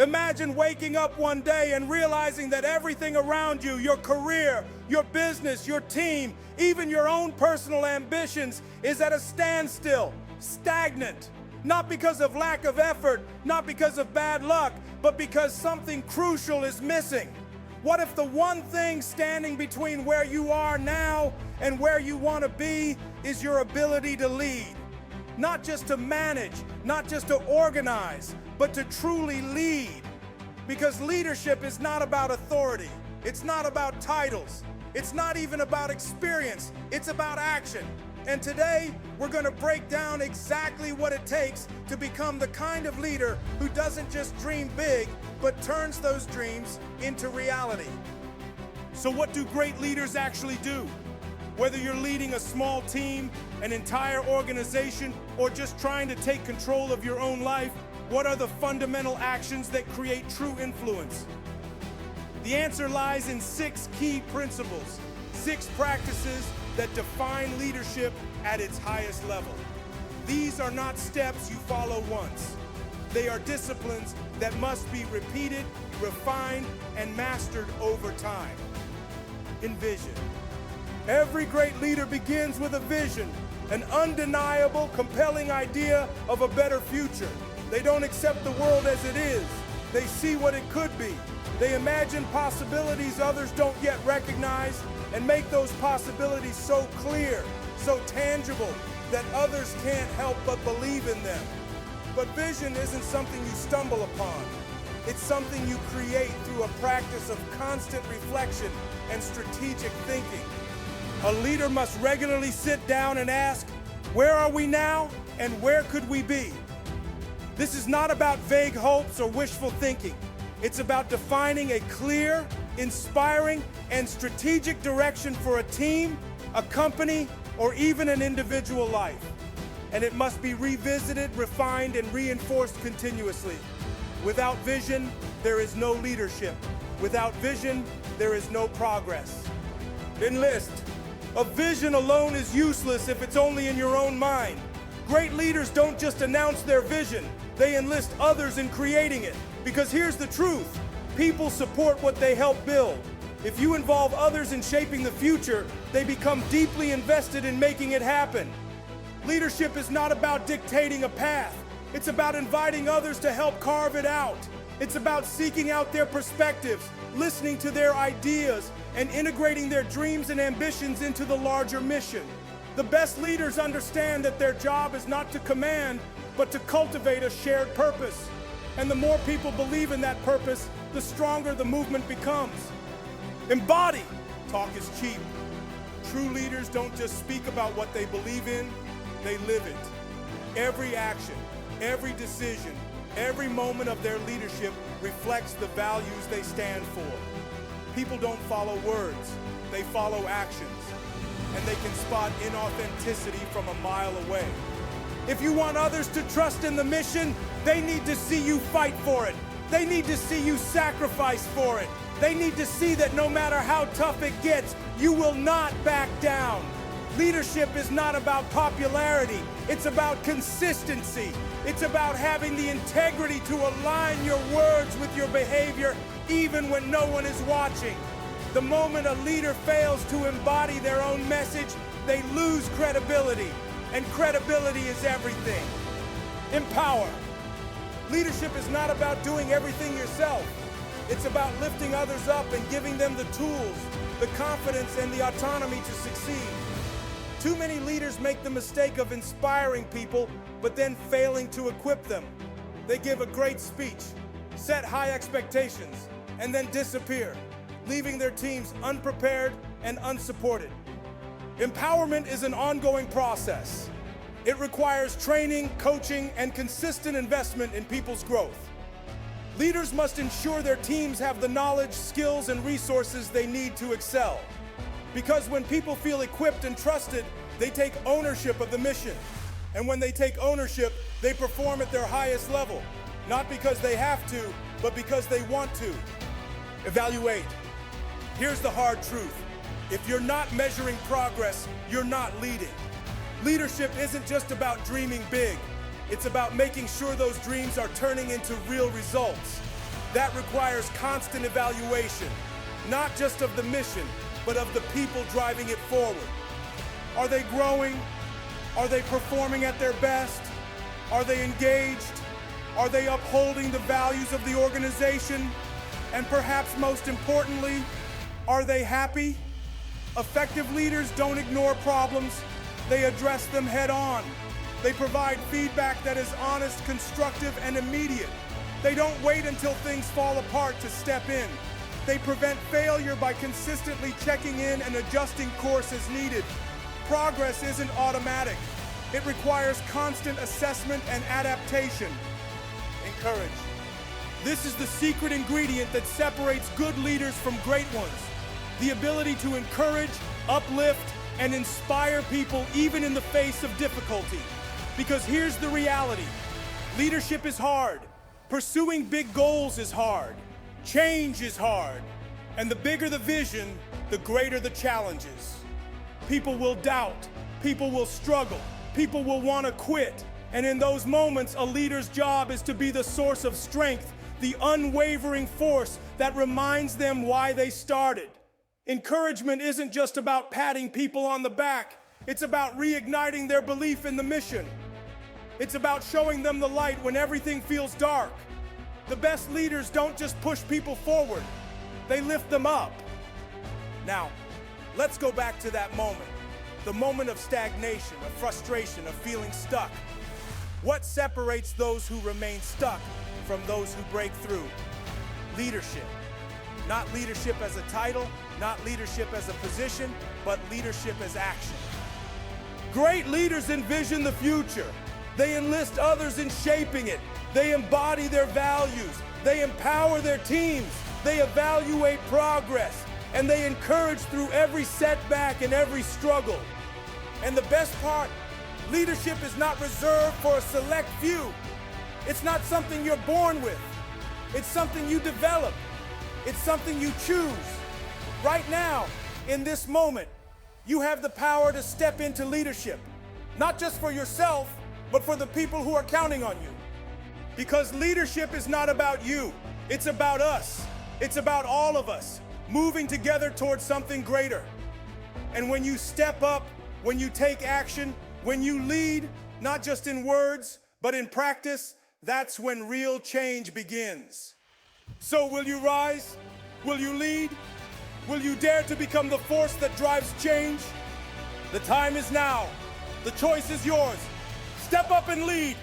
Imagine waking up one day and realizing that everything around you, your career, your business, your team, even your own personal ambitions, is at a standstill, stagnant. Not because of lack of effort, not because of bad luck, but because something crucial is missing. What if the one thing standing between where you are now and where you want to be is your ability to lead? Not just to manage, not just to organize, but to truly lead. Because leadership is not about authority. It's not about titles. It's not even about experience. It's about action. And today, we're going to break down exactly what it takes to become the kind of leader who doesn't just dream big, but turns those dreams into reality. So what do great leaders actually do? Whether you're leading a small team, an entire organization, or just trying to take control of your own life, what are the fundamental actions that create true influence? The answer lies in 6 key principles, 6 practices that define leadership at its highest level. These are not steps you follow once. They are disciplines that must be repeated, refined, and mastered over time. Envision. Every great leader begins with a vision, an undeniable, compelling idea of a better future. They don't accept the world as it is. They see what it could be. They imagine possibilities others don't yet recognize and make those possibilities so clear, so tangible, that others can't help but believe in them. But vision isn't something you stumble upon. It's something you create through a practice of constant reflection and strategic thinking. A leader must regularly sit down and ask, where are we now and where could we be? This is not about vague hopes or wishful thinking. It's about defining a clear, inspiring, and strategic direction for a team, a company, or even an individual life. And it must be revisited, refined, and reinforced continuously. Without vision, there is no leadership. Without vision, there is no progress. Enlist. A vision alone is useless if it's only in your own mind. Great leaders don't just announce their vision, they enlist others in creating it. Because here's the truth, people support what they help build. If you involve others in shaping the future, they become deeply invested in making it happen. Leadership is not about dictating a path. It's about inviting others to help carve it out. It's about seeking out their perspectives, listening to their ideas, and integrating their dreams and ambitions into the larger mission. The best leaders understand that their job is not to command, but to cultivate a shared purpose. And the more people believe in that purpose, the stronger the movement becomes. Embody. Talk is cheap. True leaders don't just speak about what they believe in, they live it. Every action, every decision, every moment of their leadership reflects the values they stand for. People don't follow words, they follow actions. And they can spot inauthenticity from a mile away. If you want others to trust in the mission, they need to see you fight for it. They need to see you sacrifice for it. They need to see that no matter how tough it gets, you will not back down. Leadership is not about popularity. It's about consistency. It's about having the integrity to align your words with your behavior even when no one is watching. The moment a leader fails to embody their own message, they lose credibility. And credibility is everything. Empower. Leadership is not about doing everything yourself. It's about lifting others up and giving them the tools, the confidence, and the autonomy to succeed. Too many leaders make the mistake of inspiring people, but then failing to equip them. They give a great speech, set high expectations, and then disappear, leaving their teams unprepared and unsupported. Empowerment is an ongoing process. It requires training, coaching, and consistent investment in people's growth. Leaders must ensure their teams have the knowledge, skills, and resources they need to excel. Because when people feel equipped and trusted, they take ownership of the mission. And when they take ownership, they perform at their highest level. Not because they have to, but because they want to. Evaluate. Here's the hard truth. If you're not measuring progress, you're not leading. Leadership isn't just about dreaming big. It's about making sure those dreams are turning into real results. That requires constant evaluation, not just of the mission, but of the people driving it forward. Are they growing? Are they performing at their best? Are they engaged? Are they upholding the values of the organization? And perhaps most importantly, are they happy? Effective leaders don't ignore problems, they address them head on. They provide feedback that is honest, constructive, and immediate. They don't wait until things fall apart to step in. They prevent failure by consistently checking in and adjusting course as needed. Progress isn't automatic. It requires constant assessment and adaptation. Encourage. This is the secret ingredient that separates good leaders from great ones. The ability to encourage, uplift, and inspire people even in the face of difficulty. Because here's the reality. Leadership is hard. Pursuing big goals is hard. Change is hard. And the bigger the vision, the greater the challenges. People will doubt. People will struggle. People will want to quit. And in those moments, a leader's job is to be the source of strength, the unwavering force that reminds them why they started. Encouragement isn't just about patting people on the back. It's about reigniting their belief in the mission. It's about showing them the light when everything feels dark. The best leaders don't just push people forward, they lift them up. Now, let's go back to that moment. The moment of stagnation, of frustration, of feeling stuck. What separates those who remain stuck from those who break through? Leadership. Not leadership as a title, not leadership as a position, but leadership as action. Great leaders envision the future. They enlist others in shaping it. They embody their values. They empower their teams. They evaluate progress. And they encourage through every setback and every struggle. And the best part, leadership is not reserved for a select few. It's not something you're born with. It's something you develop. It's something you choose. Right now, in this moment, you have the power to step into leadership, not just for yourself, but for the people who are counting on you. Because leadership is not about you, it's about us. It's about all of us moving together towards something greater. And when you step up, when you take action, when you lead, not just in words, but in practice, that's when real change begins. So will you rise? Will you lead? Will you dare to become the force that drives change? The time is now. The choice is yours. Step up and lead.